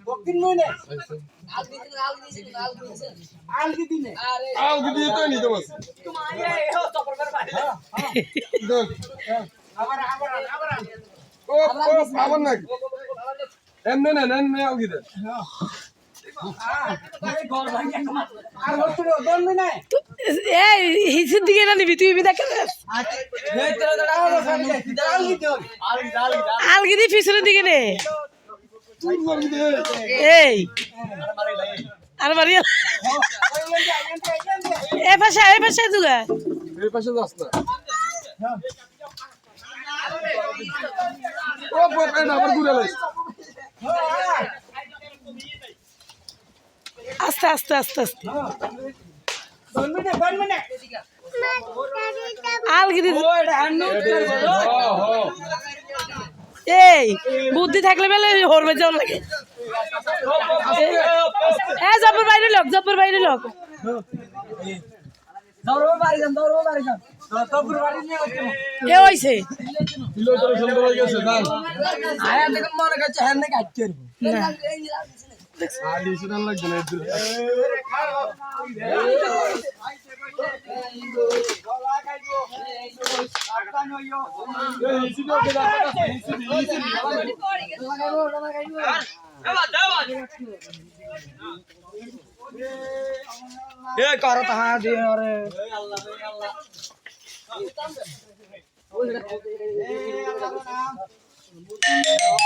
দক্ষিণ মইনে আলগি দিনে আলগি দিয়ে তো নিতে বস তোমার এই চপর করে বাড়ি দেখ আবার ও আবার না এমনে না এমনে আলগি দে হিসের দিকে না নিবি তুই দেখ আলগি দিয়ে পিছনের দিকে নে এই আর মারি এ পাশে দুগা এই পাশে যাস না ও বাপ এটা আবার ঘুরে লাইছ আস্তে আস্তে আস্তে আস্তে আলগি দিয়ে এই বুদ্ধি থাকলে বেলে হরবে যাও লাগে এ জবর বাইরে লোক এ হইছে কিলো ধরে সুন্দর হয়ে গেছে না আয়া দেখুন মনে করছে হ্যাঁ না কাটতে না আলি সুদান লাগবে না ইদুর এ করো তাহা দিয়ে আরে